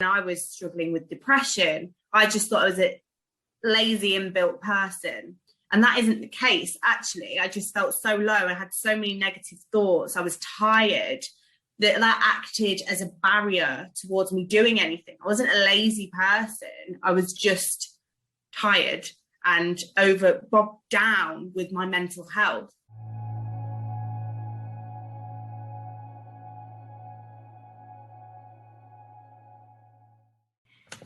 I was struggling with depression, I just thought I was a lazy inbuilt person. And that isn't the case. Actually, I just felt so low. I had so many negative thoughts. I was tired that acted as a barrier towards me doing anything. I wasn't a lazy person. I was just tired and bogged down with my mental health.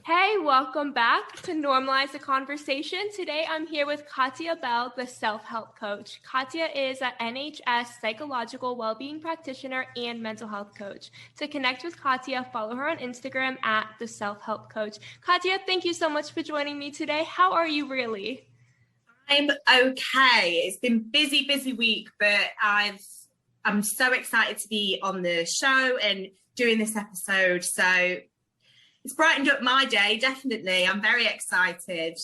Hey, welcome back to Normalize The Conversation. Today, I'm here with Katia Bell, the self-help coach. Katia is an NHS psychological well-being practitioner and mental health coach. To connect with Katia, follow her on Instagram at the self-help coach. Katia, thank you so much for joining me today. How are you really? I'm okay. It's been busy week, but I'm so excited to be on the show and doing this episode. So it's brightened up my day, definitely. I'm very excited.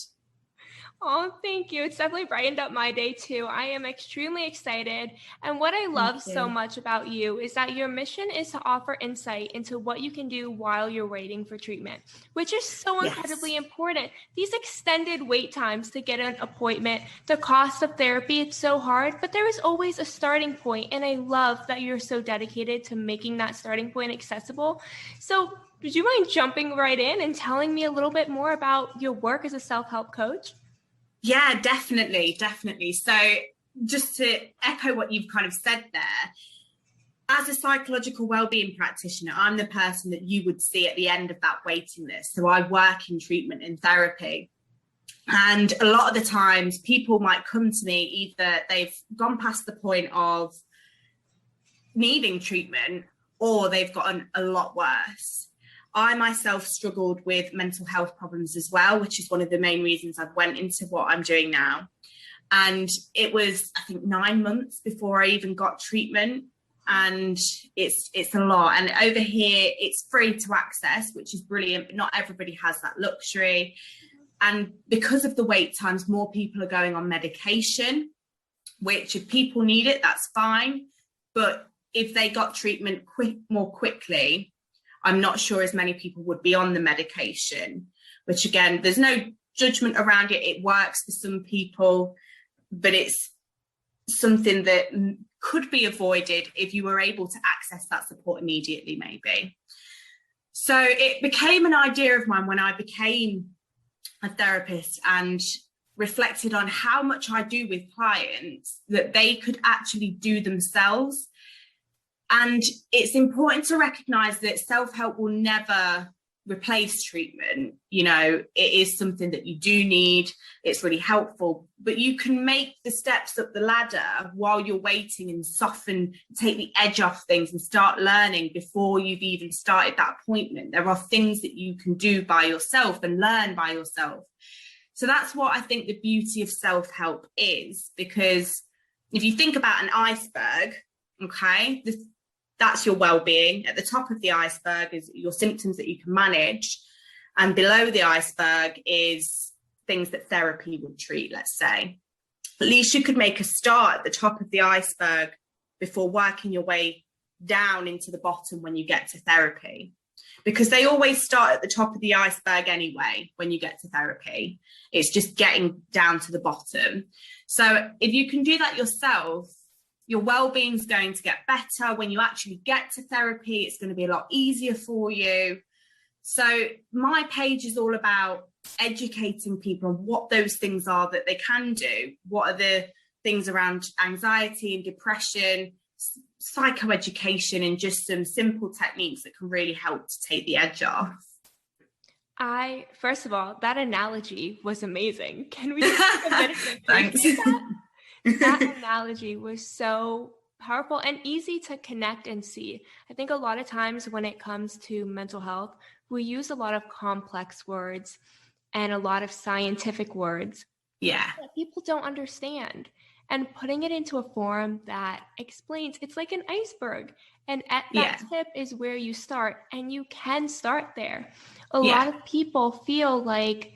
Oh, thank you. It's definitely brightened up my day too. I am extremely excited. And what I love so much about you is that your mission is to offer insight into what you can do while you're waiting for treatment, which is so incredibly important. These extended wait times to get an appointment, the cost of therapy, it's so hard, but there is always a starting point. And I love that you're so dedicated to making that starting point accessible. So would you mind jumping right in and telling me a little bit more about your work as a self-help coach? Yeah, definitely. So just to echo what you've kind of said there, as a psychological wellbeing practitioner, I'm the person that you would see at the end of that waiting list. So I work in treatment and therapy. And a lot of the times people might come to me, either they've gone past the point of needing treatment or they've gotten a lot worse. I myself struggled with mental health problems as well, which is one of the main reasons I've went into what I'm doing now. And it was, I think, 9 months before I even got treatment. And it's a lot. And over here, it's free to access, which is brilliant, but not everybody has that luxury. And because of the wait times, more people are going on medication, which if people need it, that's fine. But if they got treatment more quickly, I'm not sure as many people would be on the medication, which again, there's no judgment around it. It works for some people, but it's something that could be avoided if you were able to access that support immediately, maybe. So it became an idea of mine when I became a therapist and reflected on how much I do with clients that they could actually do themselves. And it's important to recognize that self-help will never replace treatment. You know, it is something that you do need. It's really helpful, but you can make the steps up the ladder while you're waiting and soften, take the edge off things and start learning before you've even started that appointment. There are things that you can do by yourself and learn by yourself. So that's what I think the beauty of self-help is, because if you think about an iceberg, okay, that's your well-being. At the top of the iceberg is your symptoms that you can manage. And below the iceberg is things that therapy would treat, let's say. At least you could make a start at the top of the iceberg before working your way down into the bottom when you get to therapy. Because they always start at the top of the iceberg anyway when you get to therapy. It's just getting down to the bottom. So if you can do that yourself, your well-being is going to get better. When you actually get to therapy, it's going to be a lot easier for you. So my page is all about educating people on what those things are that they can do. What are the things around anxiety and depression, psychoeducation, and just some simple techniques that can really help to take the edge off. First of all, that analogy was amazing. Can we just take a minute to Thanks. That analogy was so powerful and easy to connect and see. I think a lot of times when it comes to mental health, we use a lot of complex words and a lot of scientific words that people don't understand. And putting it into a form that explains, it's like an iceberg. And at that tip is where you start, and you can start there. A lot of people feel like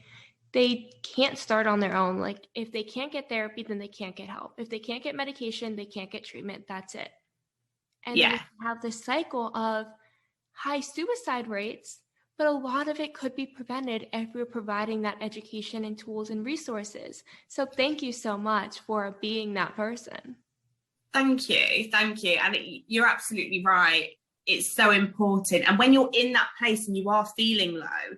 they can't start on their own. Like if they can't get therapy, then they can't get help. If they can't get medication, they can't get treatment. That's it. And you have this cycle of high suicide rates, But a lot of it could be prevented if we're providing that education and tools and resources. So thank you so much for being that person. Thank you. Thank you. And you're absolutely right. It's so important. And when you're in that place and you are feeling low,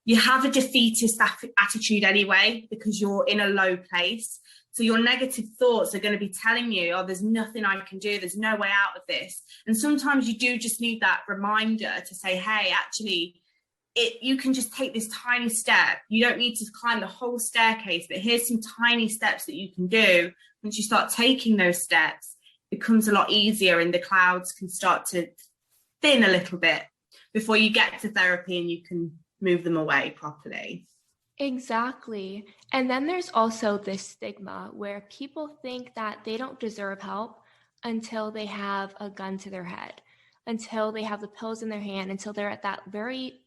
you have a defeatist attitude anyway, because you're in a low place. So your negative thoughts are going to be telling you, oh, there's nothing I can do. There's no way out of this. And sometimes you do just need that reminder to say, hey, actually, you can just take this tiny step. You don't need to climb the whole staircase, but here's some tiny steps that you can do. Once you start taking those steps, it becomes a lot easier and the clouds can start to thin a little bit before you get to therapy and you can move them away properly. Exactly. And then there's also this stigma where people think that they don't deserve help until they have a gun to their head, until they have the pills in their hand, until they're at that very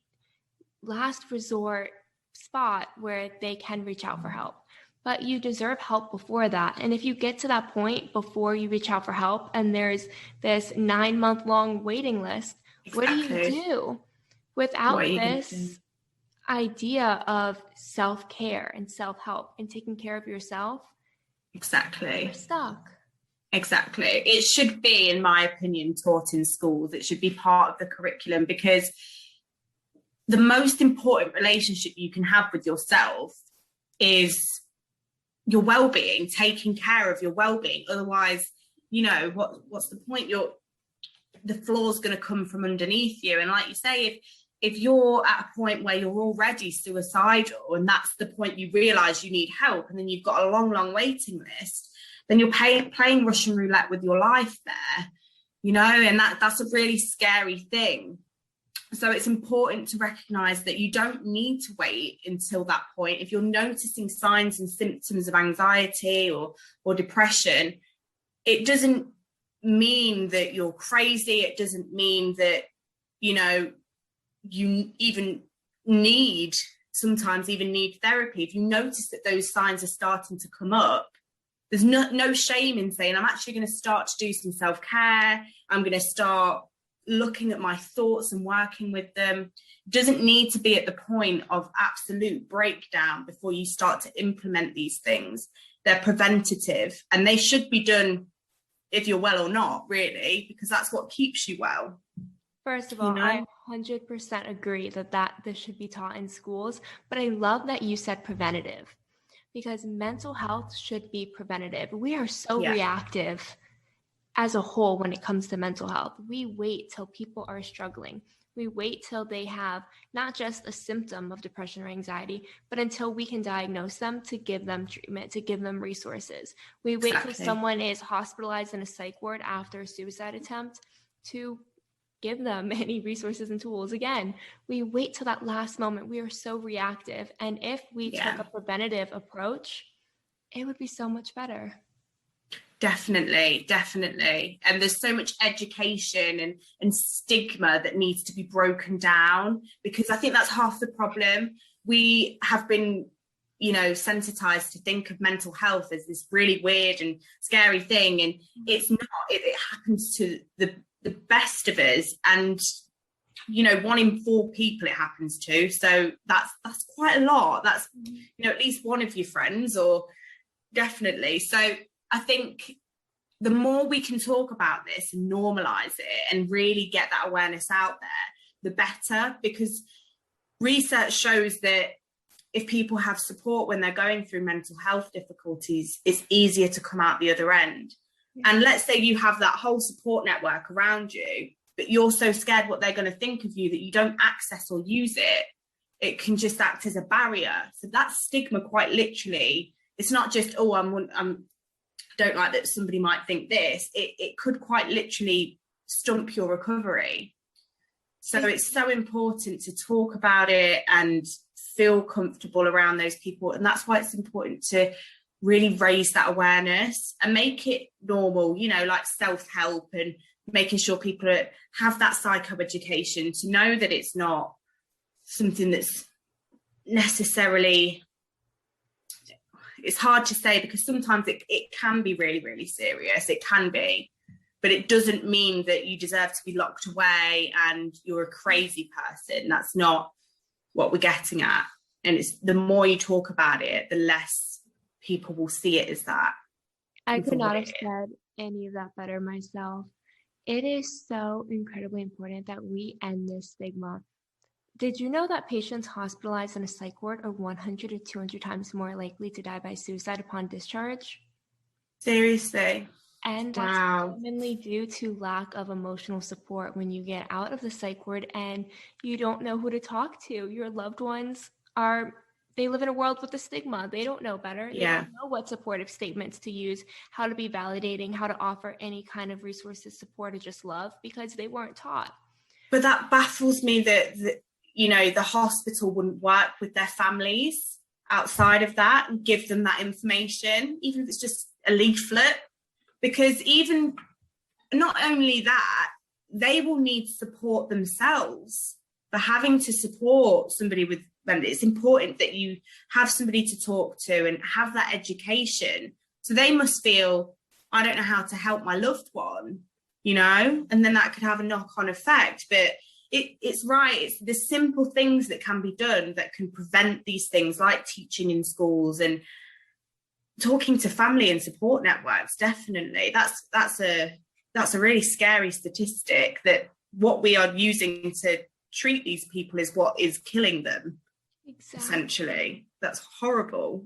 last resort spot where they can reach out for help. But you deserve help before that. And if you get to that point before you reach out for help and there's this 9-month-long waiting list, What do you do without this idea of self-care and self-help and taking care of yourself? Exactly. You're stuck. Exactly. It should be, in my opinion, taught in schools. It should be part of the curriculum, because the most important relationship you can have with yourself is your well-being, taking care of your well-being. Otherwise, you know, what's the point? The floor's going to come from underneath you. And like you say, if you're at a point where you're already suicidal and that's the point you realise you need help, and then you've got a long waiting list, then you're playing Russian roulette with your life there, you know, and that's a really scary thing. So it's important to recognise that you don't need to wait until that point. If you're noticing signs and symptoms of anxiety or depression, it doesn't mean that you're crazy. It doesn't mean that, you know, you sometimes even need therapy. If you notice that those signs are starting to come up, there's no shame in saying, I'm actually going to start to do some self-care. I'm going to start looking at my thoughts and working with them. It doesn't need to be at the point of absolute breakdown before you start to implement these things. They're preventative, and they should be done if you're well or not, really, because that's what keeps you well. First of all, you know? I 100% agree that this should be taught in schools, but I love that you said preventative, because mental health should be preventative. We are so reactive as a whole when it comes to mental health. We wait till people are struggling. We wait till they have not just a symptom of depression or anxiety, but until we can diagnose them to give them treatment, to give them resources. We wait till someone is hospitalized in a psych ward after a suicide attempt to give them any resources and tools. Again, we wait till that last moment. We are so reactive. And if we took a preventative approach, it would be so much better. Definitely. And there's so much education and stigma that needs to be broken down, because I think that's half the problem. We have been, you know, sensitized to think of mental health as this really weird and scary thing. And it's not. It happens to the best of us, and you know, 1 in 4 people it happens to. So that's quite a lot. That's, you know, at least one of your friends, or definitely. So I think the more we can talk about this and normalize it and really get that awareness out there, the better, because research shows that if people have support when they're going through mental health difficulties, it's easier to come out the other end. And let's say you have that whole support network around you, but you're so scared what they're going to think of you that you don't access or use it. It can just act as a barrier. So that stigma, quite literally, it's not just, oh, I don't like that somebody might think this. It could quite literally stump your recovery. So it's so important to talk about it and feel comfortable around those people. And that's why it's important to really raise that awareness and make it normal, you know, like self-help, and making sure people have that psychoeducation to know that it's not something that's necessarily, it's hard to say, because sometimes it can be really, really serious. It can be. but it doesn't mean that you deserve to be locked away and you're a crazy person. That's not what we're getting at. And it's the more you talk about it, the less people will see it as that. I could not have said any of that better myself. It is so incredibly important that we end this stigma. Did you know that patients hospitalized in a psych ward are 100 to 200 times more likely to die by suicide upon discharge? Seriously? And that's commonly due to lack of emotional support when you get out of the psych ward and you don't know who to talk to. Your loved ones they live in a world with a stigma. They don't know better. They don't know what supportive statements to use, how to be validating, how to offer any kind of resources, support, or just love, because they weren't taught. But that baffles me that the hospital wouldn't work with their families outside of that and give them that information, even if it's just a leaflet. Because even not only that, they will need support themselves for having to support somebody with. And it's important that you have somebody to talk to and have that education. So they must feel, I don't know how to help my loved one, and then that could have a knock-on effect. But it's right. It's the simple things that can be done that can prevent these things, like teaching in schools and talking to family and support networks. Definitely. That's a really scary statistic, that what we are using to treat these people is what is killing them. Exactly. Essentially. That's horrible.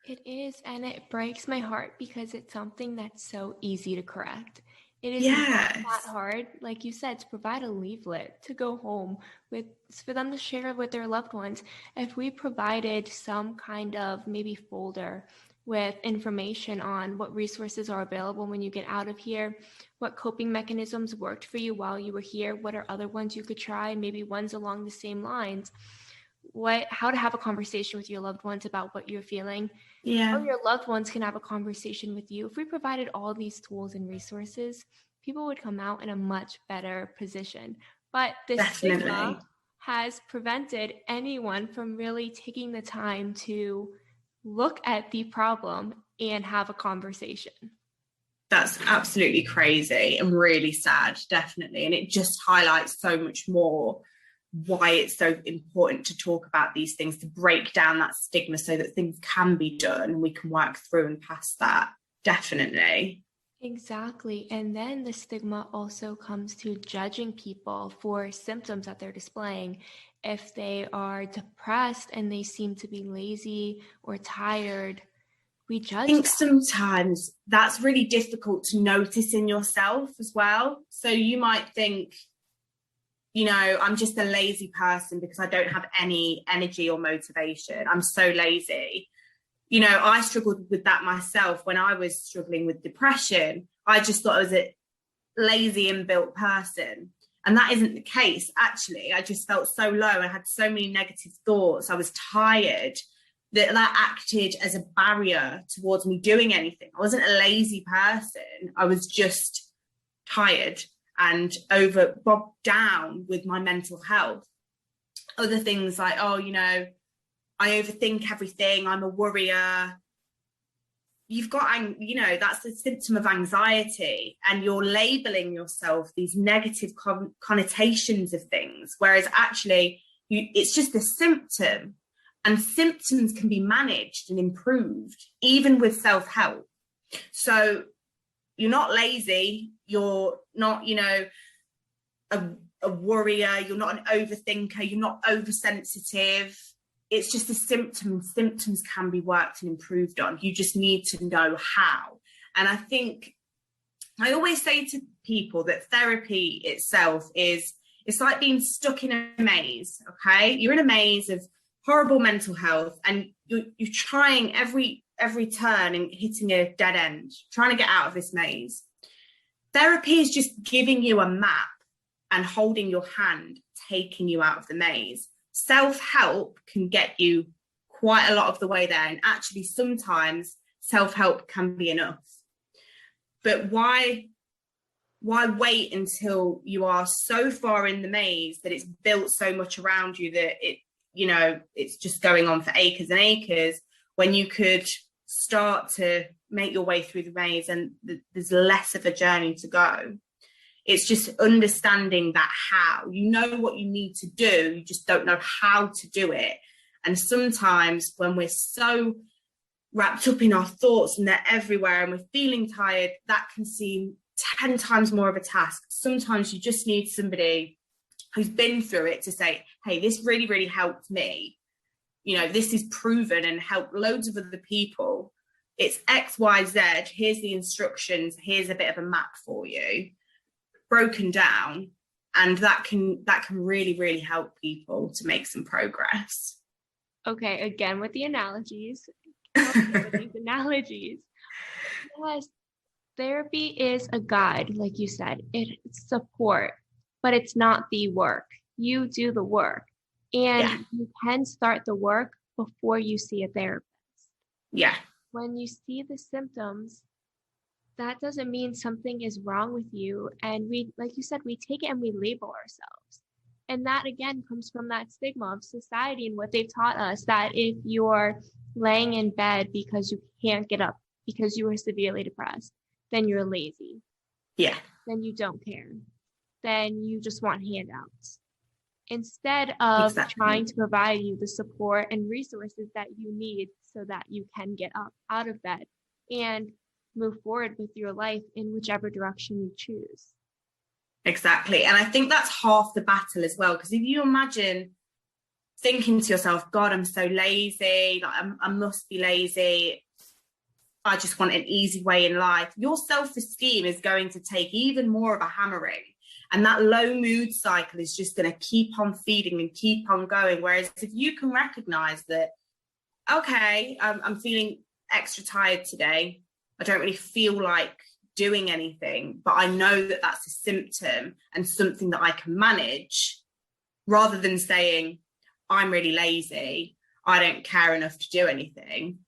It is, and it breaks my heart because it's something that's so easy to correct. It is not that hard, like you said, to provide a leaflet to go home with, for them to share with their loved ones. If we provided some kind of maybe folder with information on what resources are available when you get out of here, what coping mechanisms worked for you while you were here, what are other ones you could try, maybe ones along the same lines, how to have a conversation with your loved ones about what you're feeling, how your loved ones can have a conversation with you. If we provided all these tools and resources, people would come out in a much better position. But this stigma has prevented anyone from really taking the time to look at the problem and have a conversation. That's absolutely crazy and really sad, definitely. And it just highlights so much more why it's so important to talk about these things, to break down that stigma so that things can be done and we can work through and past that. Definitely. Exactly. And then the stigma also comes to judging people for symptoms that they're displaying. If they are depressed and they seem to be lazy or tired, we judge. I think sometimes that's really difficult to notice in yourself as well. So you might think, I'm just a lazy person because I don't have any energy or motivation. I'm so lazy. I struggled with that myself when I was struggling with depression. I just thought I was a lazy inbuilt person. And that isn't the case, actually. I just felt so low. I had so many negative thoughts. I was tired that acted as a barrier towards me doing anything. I wasn't a lazy person. I was just tired and bogged down with my mental health. Other things like, I overthink everything. I'm a worrier. You've got, that's a symptom of anxiety, and you're labeling yourself these negative connotations of things, whereas actually it's just a symptom, and symptoms can be managed and improved even with self-help. So you're not lazy, you're not, a worrier, you're not an overthinker, you're not oversensitive. It's just a symptom, and symptoms can be worked and improved on. You just need to know how. And I think I always say to people that therapy itself it's like being stuck in a maze, okay? You're in a maze of horrible mental health, and you're trying every turn and hitting a dead end, trying to get out of this maze. Therapy is just giving you a map and holding your hand, taking you out of the maze. Self-help can get you quite a lot of the way there, and actually sometimes self-help can be enough. But why wait until you are so far in the maze that it's built so much around you that it's just going on for acres and acres, when you could start to make your way through the maze and there's less of a journey to go. It's just understanding that how. You know what you need to do, you just don't know how to do it. And sometimes when we're so wrapped up in our thoughts and they're everywhere and we're feeling tired, that can seem 10 times more of a task. Sometimes you just need somebody who's been through it to say, hey, this really, really helped me. You know, this is proven and helped loads of other people. It's X, Y, Z. Here's the instructions. Here's a bit of a map for you, broken down. And that can really, really help people to make some progress. Okay, again with the analogies. With these analogies. Yes, therapy is a guide, like you said. It's support, but it's not the work. You do the work. And you can start the work before you see a therapist. Yeah. When you see the symptoms, that doesn't mean something is wrong with you. And we, like you said, we take it and we label ourselves. And that again comes from that stigma of society and what they've taught us, that if you're laying in bed because you can't get up because you were severely depressed, then you're lazy. Yeah. Then you don't care. Then you just want handouts. Instead of trying to provide you the support and resources that you need so that you can get up out of bed and move forward with your life in whichever direction you choose. Exactly. And I think that's half the battle as well, because if you imagine thinking to yourself, God, I'm so lazy, like I must be lazy, I just want an easy way in life, your self-esteem is going to take even more of a hammering. And that low mood cycle is just going to keep on feeding and keep on going. Whereas if you can recognize that, okay, I'm feeling extra tired today, I don't really feel like doing anything, but I know that that's a symptom and something that I can manage, rather than saying, I'm really lazy, I don't care enough to do anything.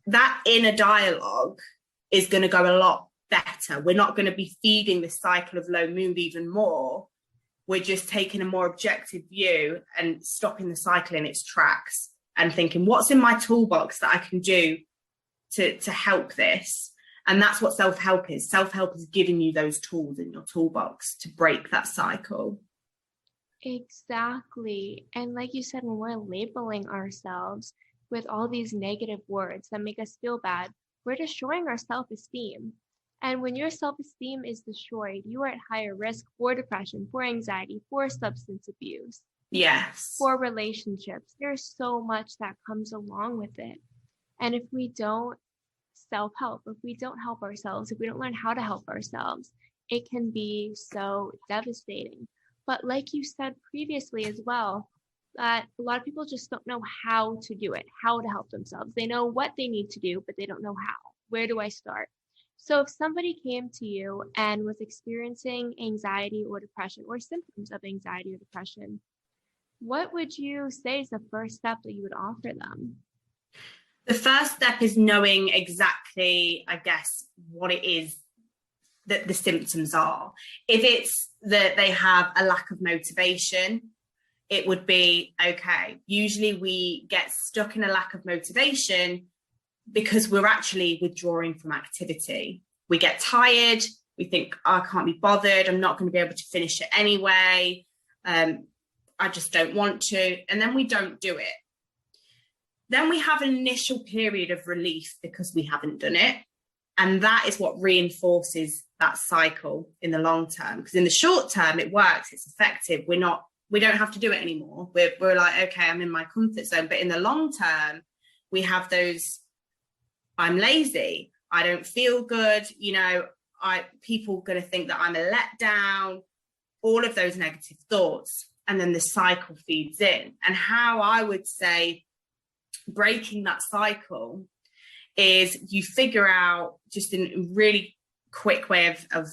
That inner dialogue is going to go a lot better. We're not going to be feeding the cycle of low mood even more. We're just taking a more objective view and stopping the cycle in its tracks and thinking, what's in my toolbox that I can do to help this? And that's what self-help is. Self-help is giving you those tools in your toolbox to break that cycle. Exactly. And like you said, when we're labeling ourselves with all these negative words that make us feel bad, we're destroying our self-esteem. And when your self-esteem is destroyed, you are at higher risk for depression, for anxiety, for substance abuse. Yes. For relationships. There's so much that comes along with it. And if we don't self-help, if we don't help ourselves, if we don't learn how to help ourselves, it can be so devastating. But like you said previously as well, that a lot of people just don't know how to do it, how to help themselves. They know what they need to do, but they don't know how. Where do I start? So if somebody came to you and was experiencing anxiety or depression or symptoms of anxiety or depression, what would you say is the first step that you would offer them? The first step is knowing exactly, I guess, what it is that the symptoms are. If it's that they have a lack of motivation, it would be, okay, usually we get stuck in a lack of motivation because we're actually withdrawing from activity. We get tired, we think, oh, I can't be bothered, I'm not going to be able to finish it anyway, I just don't want to, and then we don't do it. Then we have an initial period of relief because we haven't done it, and that is what reinforces that cycle in the long term. Because in the short term, it works, it's effective, we don't have to do it anymore. We're like, okay, I'm in my comfort zone. But in the long term, we have those, I'm lazy, I don't feel good, people are going to think that I'm a letdown, all of those negative thoughts. And then the cycle feeds in. And how I would say breaking that cycle is you figure out, just in a really quick way of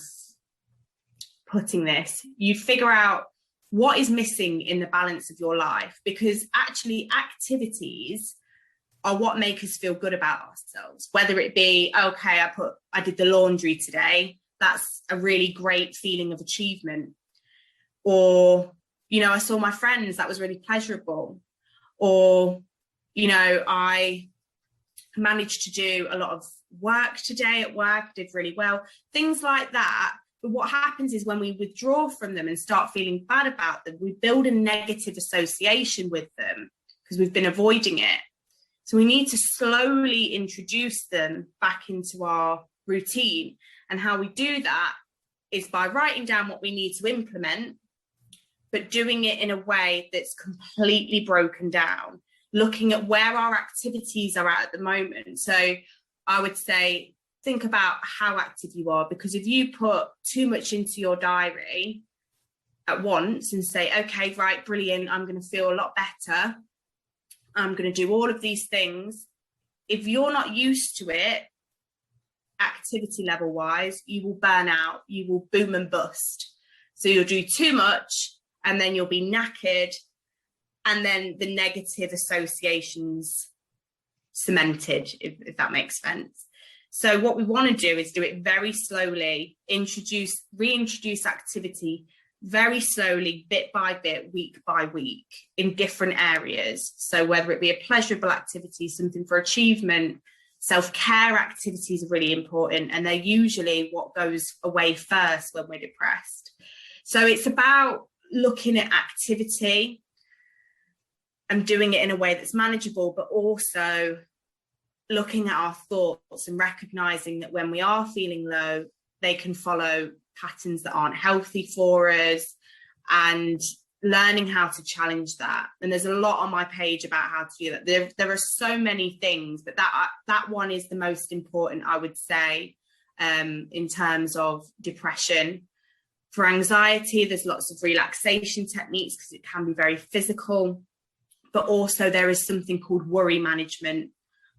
putting this, you figure out what is missing in the balance of your life, because actually activities are what make us feel good about ourselves. Whether it be, okay, I did the laundry today, that's a really great feeling of achievement. Or, I saw my friends, that was really pleasurable. Or, I managed to do a lot of work today at work, did really well, things like that. But what happens is when we withdraw from them and start feeling bad about them, we build a negative association with them because we've been avoiding it. So we need to slowly introduce them back into our routine. And how we do that is by writing down what we need to implement, but doing it in a way that's completely broken down, looking at where our activities are at the moment. So I would say, think about how active you are, because if you put too much into your diary at once and say, okay, right, brilliant, I'm going to feel a lot better, I'm going to do all of these things. If you're not used to it, activity level wise, you will burn out, you will boom and bust. So you'll do too much and then you'll be knackered, and then the negative associations cemented, if that makes sense. So what we want to do is do it very slowly, reintroduce activity very slowly, bit by bit, week by week, in different areas. So whether it be a pleasurable activity, something for achievement, self-care activities are really important, and they're usually what goes away first when we're depressed. So it's about looking at activity and doing it in a way that's manageable, but also looking at our thoughts and recognizing that when we are feeling low, they can follow patterns that aren't healthy for us, and learning how to challenge that. And there's a lot on my page about how to do that. There are so many things, but that one is the most important, I would say, in terms of depression. For anxiety, there's lots of relaxation techniques because it can be very physical, but also there is something called worry management.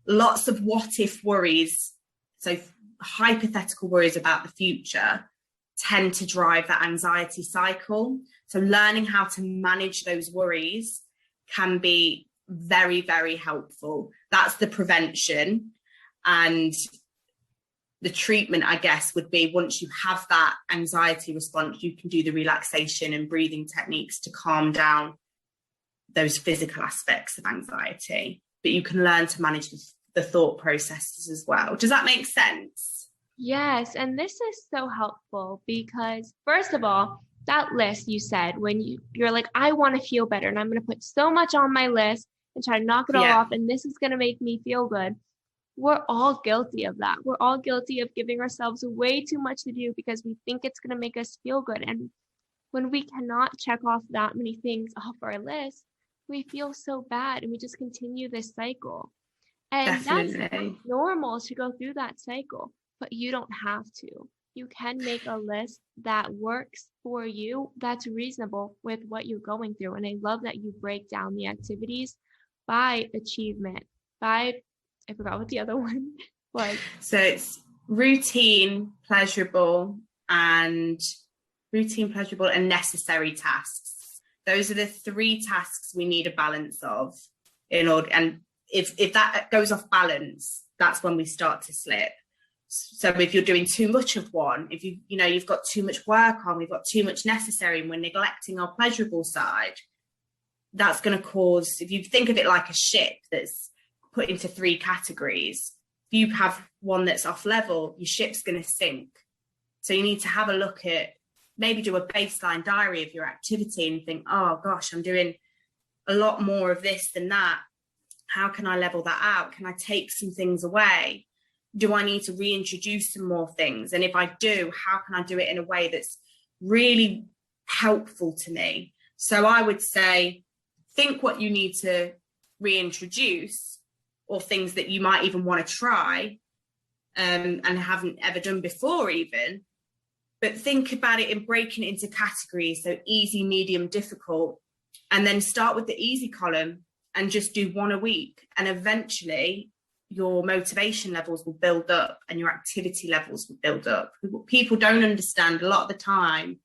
Lots of what if worries, so hypothetical worries about the future, tend to drive that anxiety cycle. So learning how to manage those worries can be very, very helpful. That's the prevention. And the treatment, I guess, would be once you have that anxiety response, you can do the relaxation and breathing techniques to calm down those physical aspects of anxiety. But you can learn to manage the thought processes as well. Does that make sense? Yes, and this is so helpful because, first of all, that list you said, when you're like, I want to feel better and I'm going to put so much on my list and try to knock it all off, and this is going to make me feel good. We're all guilty of that. We're all guilty of giving ourselves way too much to do because we think it's going to make us feel good. And when we cannot check off that many things off our list, we feel so bad and we just continue this cycle. And Definitely. That's normal to go through that cycle, but you don't have to. You can make a list that works for you, that's reasonable with what you're going through. And I love that you break down the activities by achievement, I forgot what the other one was. So it's routine, pleasurable, and necessary tasks. Those are the 3 tasks we need a balance of in order. And if that goes off balance, that's when we start to slip. So if you're doing too much of one, if you've got too much work on, we've got too much necessary, and we're neglecting our pleasurable side, that's going to cause, if you think of it like a ship that's put into 3 categories, if you have one that's off level, your ship's going to sink. So you need to have a look at, maybe do a baseline diary of your activity and think, oh gosh, I'm doing a lot more of this than that. How can I level that out? Can I take some things away? Do I need to reintroduce some more things? And if I do, how can I do it in a way that's really helpful to me? So I would say, think what you need to reintroduce, or things that you might even want to try and haven't ever done before even. But think about it in breaking it into categories. So easy, medium, difficult, and then start with the easy column and just do 1 a week. And eventually your motivation levels will build up and your activity levels will build up. What people don't understand a lot of the time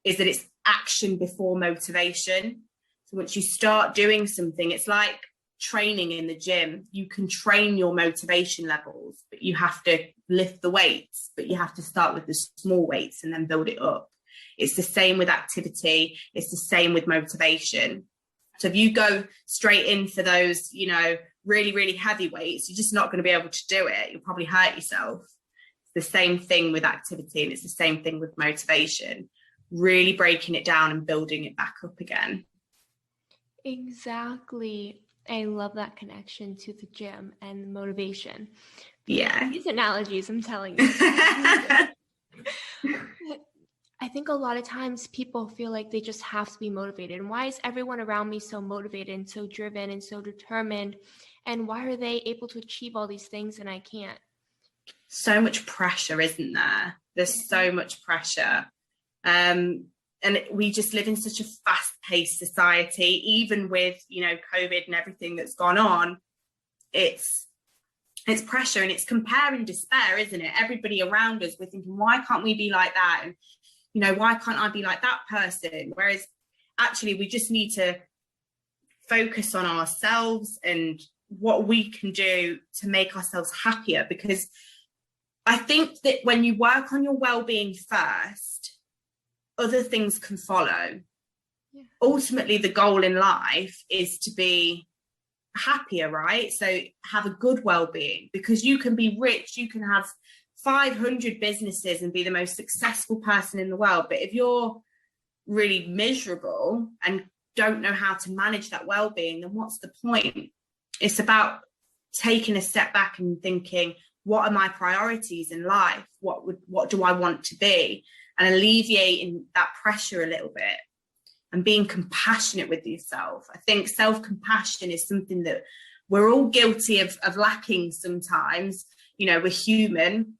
is that it's action before motivation. So once you start doing something, it's like training in the gym. You can train your motivation levels, but you have to lift the weights, but you have to start with the small weights and then build it up. It's the same with activity. It's the same with motivation. So if you go straight in for those, really, really heavy weights, you're just not going to be able to do it. You'll probably hurt yourself. It's the same thing with activity, and it's the same thing with motivation. Really breaking it down and building it back up again. Exactly. I love that connection to the gym and motivation. Yeah. These analogies, I'm telling you. I think a lot of times people feel like they just have to be motivated. And why is everyone around me so motivated and so driven and so determined? And why are they able to achieve all these things and I can't? So much pressure, isn't there? There's so much pressure. And we just live in such a fast-paced society, even with, COVID and everything that's gone on. It's pressure, and it's compare and despair, isn't it? Everybody around us, we're thinking, why can't we be like that? And, why can't I be like that person? Whereas actually we just need to focus on ourselves and what we can do to make ourselves happier. Because I think that when you work on your well-being first, other things can follow. Yeah. Ultimately, the goal in life is to be happier, right? So have a good well-being, because you can be rich, you can have 500 businesses and be the most successful person in the world, but if you're really miserable and don't know how to manage that well-being, then what's the point? It's about taking a step back and thinking, what are my priorities in life? What do I want to be? And alleviating that pressure a little bit and being compassionate with yourself. I think self-compassion is something that we're all guilty of lacking sometimes. We're human,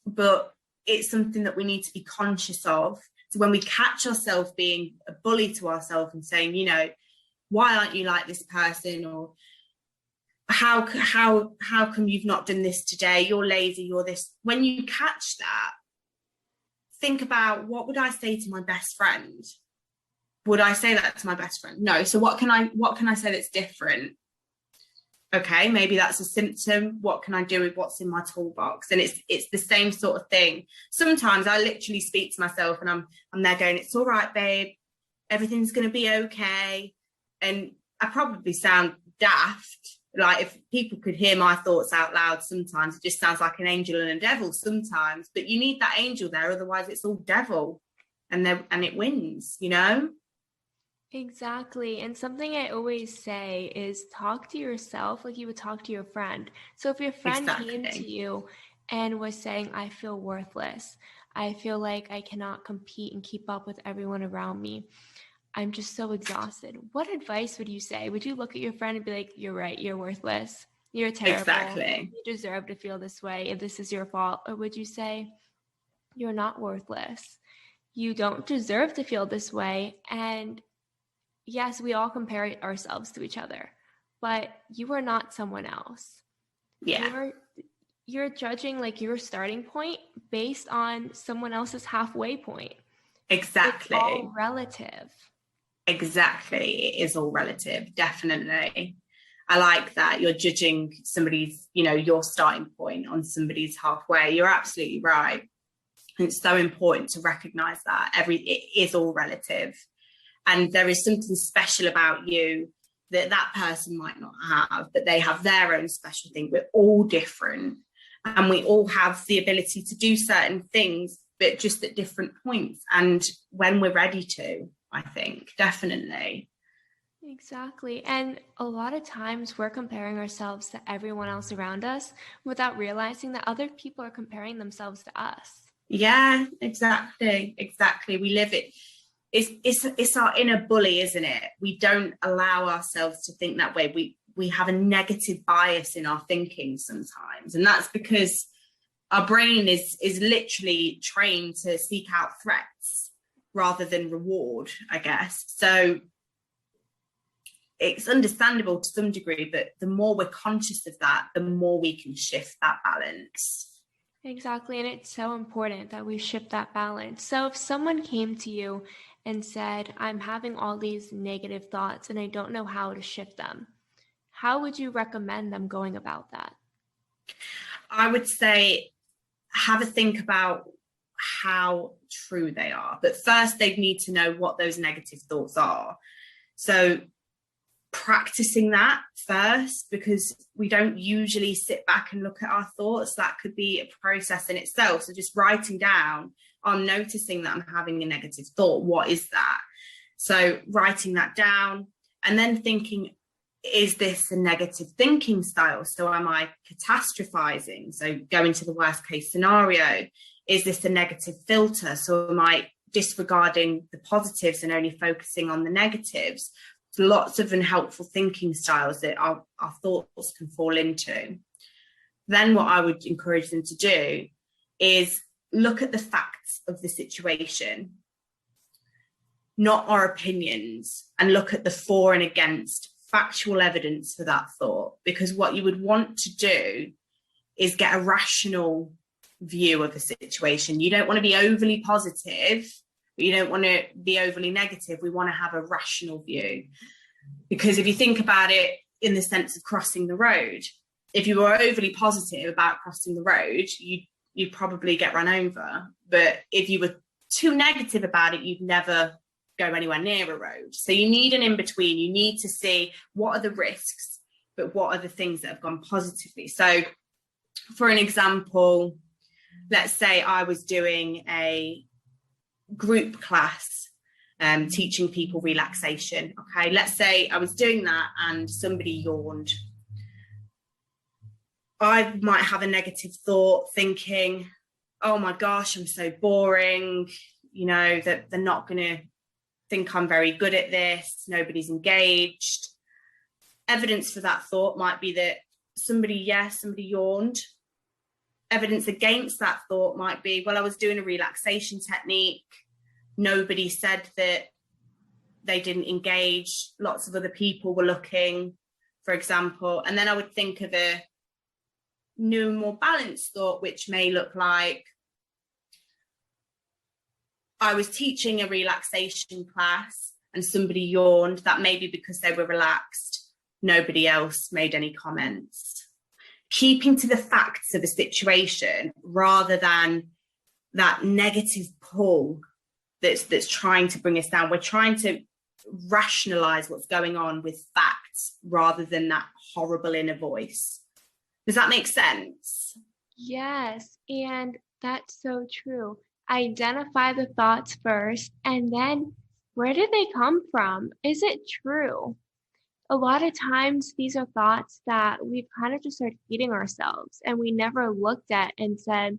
but it's something that we need to be conscious of. So when we catch ourselves being a bully to ourselves and saying, why aren't you like this person? Or how come you've not done this today? You're lazy, you're this. When you catch that, think about, what would I say to my best friend? Would I say that to my best friend? No. So what can I say that's different? Okay, maybe that's a symptom. What can I do with what's in my toolbox? And it's the same sort of thing. Sometimes I literally speak to myself and I'm there going, it's all right, babe. Everything's going to be okay. And I probably sound daft. Like, if people could hear my thoughts out loud, sometimes it just sounds like an angel and a devil sometimes. But you need that angel there, otherwise it's all devil, and it wins, Exactly. And something I always say is talk to yourself like you would talk to your friend. So if your friend came to you and was saying, I feel worthless, I feel like I cannot compete and keep up with everyone around me, I'm just so exhausted, what advice would you say? Would you look at your friend and be like, you're right, you're worthless, you're terrible, exactly, you deserve to feel this way, if this is your fault? Or would you say, you're not worthless, you don't deserve to feel this way, and yes, we all compare ourselves to each other, but you are not someone else. Yeah. You're judging like your starting point based on someone else's halfway point. Exactly. It's all relative. Exactly. It is all relative. Definitely. I like that. You're judging somebody's, your starting point on somebody's halfway. You're absolutely right. And it's so important to recognize that it is all relative. And there is something special about you that person might not have, but they have their own special thing. We're all different, and we all have the ability to do certain things, but just at different points. And when we're ready to, I think, definitely. Exactly. And a lot of times we're comparing ourselves to everyone else around us without realizing that other people are comparing themselves to us. Yeah, exactly. We live it. It's our inner bully, isn't it? We don't allow ourselves to think that way. We have a negative bias in our thinking sometimes, and that's because our brain is literally trained to seek out threats rather than reward, I guess. So it's understandable to some degree, but the more we're conscious of that, the more we can shift that balance. Exactly. And it's so important that we shift that balance. So if someone came to you and said, I'm having all these negative thoughts and I don't know how to shift them, how would you recommend them going about that? I would say have a think about how true they are. But first, they need to know what those negative thoughts are. So practicing that first, because we don't usually sit back and look at our thoughts. That could be a process in itself. So just writing down, I'm noticing that I'm having a negative thought. What is that? So writing that down and then thinking, is this a negative thinking style? So am I catastrophizing? So going to the worst case scenario. Is this a negative filter? So am I disregarding the positives and only focusing on the negatives? Lots of unhelpful thinking styles that our thoughts can fall into. Then what I would encourage them to do is look at the facts of the situation, not our opinions, and look at the for and against, factual evidence for that thought. Because what you would want to do is get a rational view of a situation. You don't want to be overly positive, but you don't want to be overly negative. We want to have a rational view. Because if you think about it in the sense of crossing the road, if you were overly positive about crossing the road, you'd probably get run over. But if you were too negative about it, you'd never go anywhere near a road. So you need an in-between. You need to see what are the risks, but what are the things that have gone positively. So for an example, let's say I was doing a group class, teaching people relaxation. Okay, let's say I was doing that and somebody yawned. I might have a negative thought thinking, oh my gosh, I'm so boring, that they're not going to think I'm very good at this, nobody's engaged. Evidence for that thought might be that somebody yawned. Evidence against that thought might be, well, I was doing a relaxation technique, nobody said that they didn't engage, lots of other people were looking, for example. And then I would think of a new, more balanced thought, which may look like, I was teaching a relaxation class and somebody yawned. That may be because they were relaxed. Nobody else made any comments. Keeping to the facts of a situation rather than that negative pull that's trying to bring us down. We're trying to rationalize what's going on with facts rather than that horrible inner voice. Does that make sense? Yes, and that's so true. Identify the thoughts first, and then where did they come from? Is it true? A lot of times these are thoughts that we've kind of just started feeding ourselves, and we never looked at and said,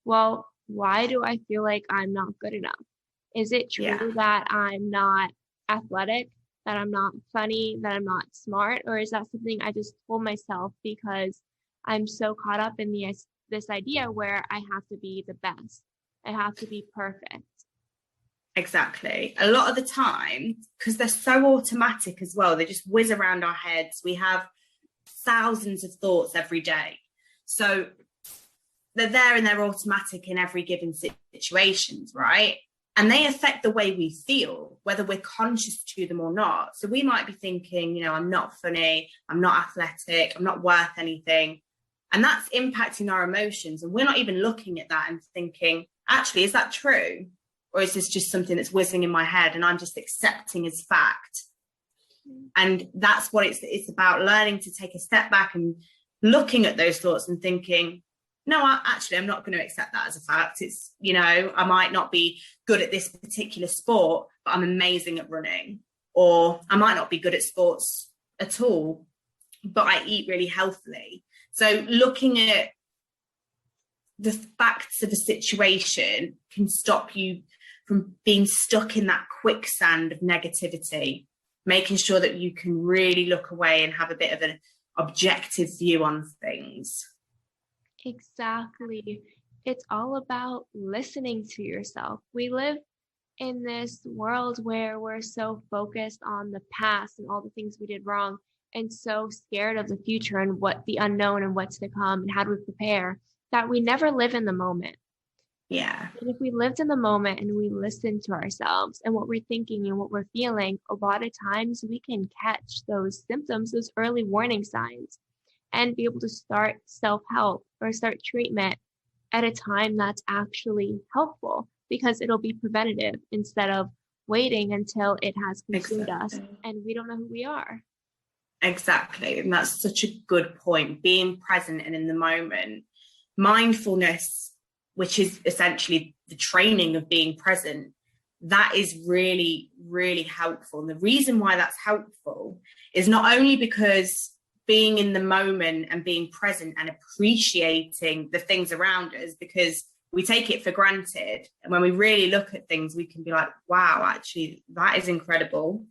well, why do I feel like I'm not good enough? Is it true that I'm not athletic, that I'm not funny, that I'm not smart? Or is that something I just told myself because I'm so caught up in this idea where I have to be the best? I have to be perfect. Exactly. A lot of the time, because they're so automatic as well, they just whiz around our heads. We have thousands of thoughts every day. So they're there and they're automatic in every given situations, right? And they affect the way we feel, whether we're conscious to them or not. So we might be thinking, I'm not funny, I'm not athletic, I'm not worth anything. And that's impacting our emotions. And we're not even looking at that and thinking, actually, is that true? Or is this just something that's whizzing in my head and I'm just accepting as fact? And that's what it's about, learning to take a step back and looking at those thoughts and thinking, no, I'm not going to accept that as a fact. It's, I might not be good at this particular sport, but I'm amazing at running. Or I might not be good at sports at all, but I eat really healthily. So looking at the facts of a situation can stop you from being stuck in that quicksand of negativity, making sure that you can really look away and have a bit of an objective view on things. Exactly. It's all about listening to yourself. We live in this world where we're so focused on the past and all the things we did wrong and so scared of the future and what the unknown and what's to come and how do we prepare that we never live in the moment. Yeah. And if we lived in the moment and we listened to ourselves and what we're thinking and what we're feeling, a lot of times we can catch those symptoms, those early warning signs, and be able to start self-help or start treatment at a time that's actually helpful, because it'll be preventative instead of waiting until it has consumed us and we don't know who we are. Exactly. And that's such a good point. Being present and in the moment. Mindfulness, which is essentially the training of being present, that is really, really helpful. And the reason why that's helpful is not only because being in the moment and being present and appreciating the things around us, because we take it for granted. And when we really look at things, we can be like, wow, actually, that is incredible.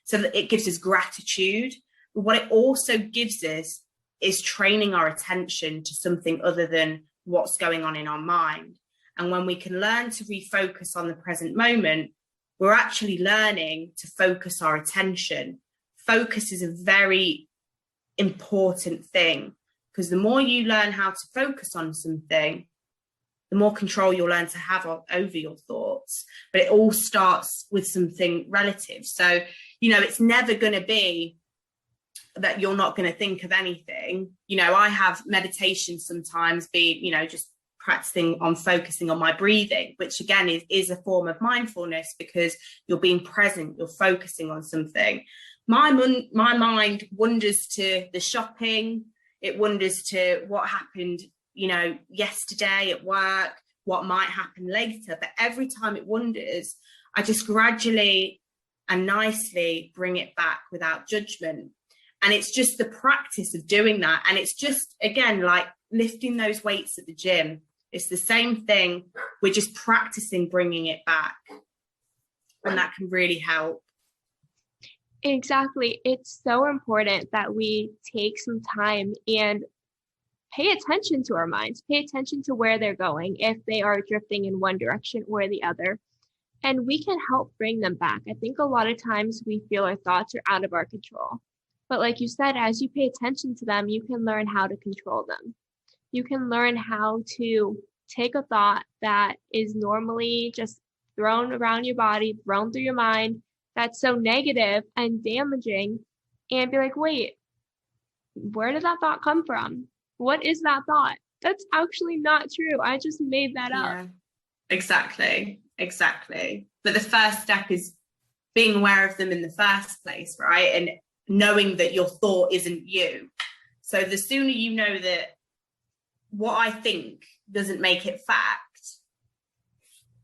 So that it gives us gratitude. But what it also gives us is training our attention to something other than what's going on in our mind. And when we can learn to refocus on the present moment, we're actually learning to focus our attention. Focus is a very important thing, because the more you learn how to focus on something, the more control you'll learn to have over your thoughts. But it all starts with something relative. So, it's never going to be that you're not going to think of anything. I have meditation sometimes be, just practicing on focusing on my breathing, which again is a form of mindfulness, because you're being present, you're focusing on something. My mind wanders to the shopping, it wanders to what happened, yesterday at work, what might happen later. But every time it wanders, I just gradually and nicely bring it back without judgment. And it's just the practice of doing that. And it's just, again, like lifting those weights at the gym. It's the same thing. We're just practicing bringing it back. And that can really help. Exactly. It's so important that we take some time and pay attention to our minds, pay attention to where they're going, if they are drifting in one direction or the other. And we can help bring them back. I think a lot of times we feel our thoughts are out of our control. But like you said, as you pay attention to them, you can learn how to control them. You can learn how to take a thought that is normally just thrown around your body, thrown through your mind, that's so negative and damaging, and be like, wait, where did that thought come from? What is that thought? That's actually not true. I just made that up. Exactly. But the first step is being aware of them in the first place, right? And knowing that your thought isn't you. So the sooner you know that what I think doesn't make it fact,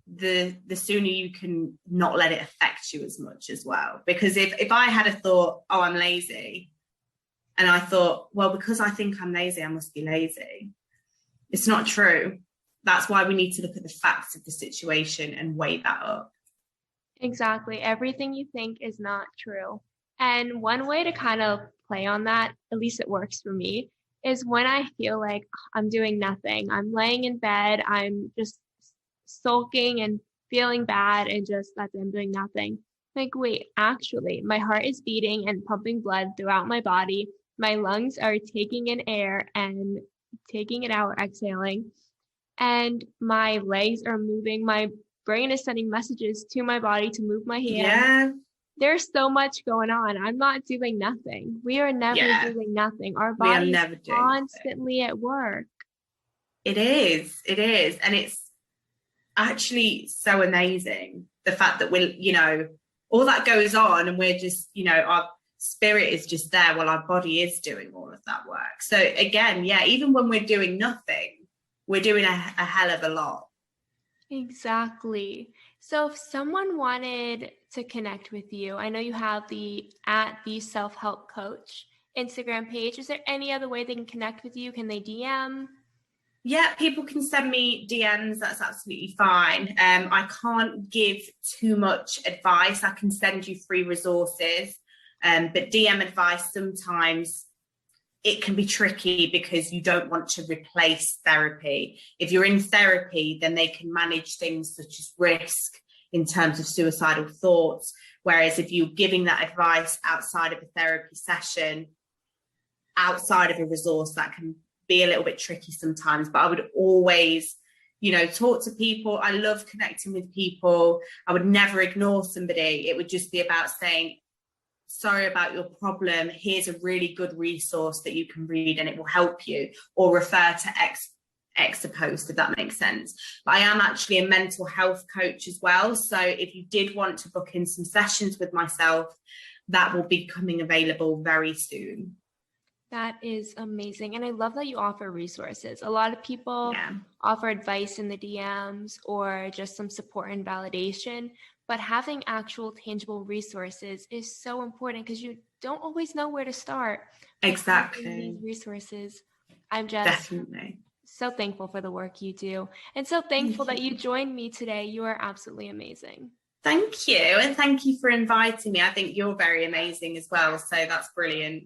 the sooner you can not let it affect you as much as well. Because if I had a thought, oh, I'm lazy, and I thought, well, because I think I'm lazy, I must be lazy. It's not true. That's why we need to look at the facts of the situation and weigh that up. Exactly. Everything you think is not true. And one way to kind of play on that, at least it works for me, is when I feel like I'm doing nothing. I'm laying in bed, I'm just sulking and feeling bad, and just that I'm doing nothing. Like, wait, actually, my heart is beating and pumping blood throughout my body. My lungs are taking in air and taking it out, exhaling. And my legs are moving. My brain is sending messages to my body to move my hand. Yeah. There's so much going on. I'm not doing nothing. We are never doing nothing. Our body is constantly at work. It is. And it's actually so amazing. The fact that we're, all that goes on and we're just, our spirit is just there while our body is doing all of that work. So again, even when we're doing nothing, we're doing a hell of a lot. Exactly. So if someone wanted to connect with you, I know you have the @self-help coach Instagram page. Is there any other way they can connect with you? Can they DM? Yeah, people can send me DMs. That's absolutely fine. I can't give too much advice. I can send you free resources, but DM advice sometimes it can be tricky because you don't want to replace therapy. If you're in therapy, then they can manage things such as risk in terms of suicidal thoughts. Whereas if you're giving that advice outside of a therapy session, outside of a resource, that can be a little bit tricky sometimes. But I would always, talk to people. I love connecting with people. I would never ignore somebody. It would just be about saying, sorry about your problem. Here's a really good resource that you can read and it will help you, or refer to X post, if that makes sense. But I am actually a mental health coach as well. So if you did want to book in some sessions with myself, that will be coming available very soon. That is amazing. And I love that you offer resources. A lot of people offer advice in the DMs or just some support and validation, but having actual tangible resources is so important because you don't always know where to start. Exactly. These resources. I'm just definitely so thankful for the work you do, and so thankful that you joined me today. You are absolutely amazing. Thank you. And thank you for inviting me. I think you're very amazing as well. So that's brilliant.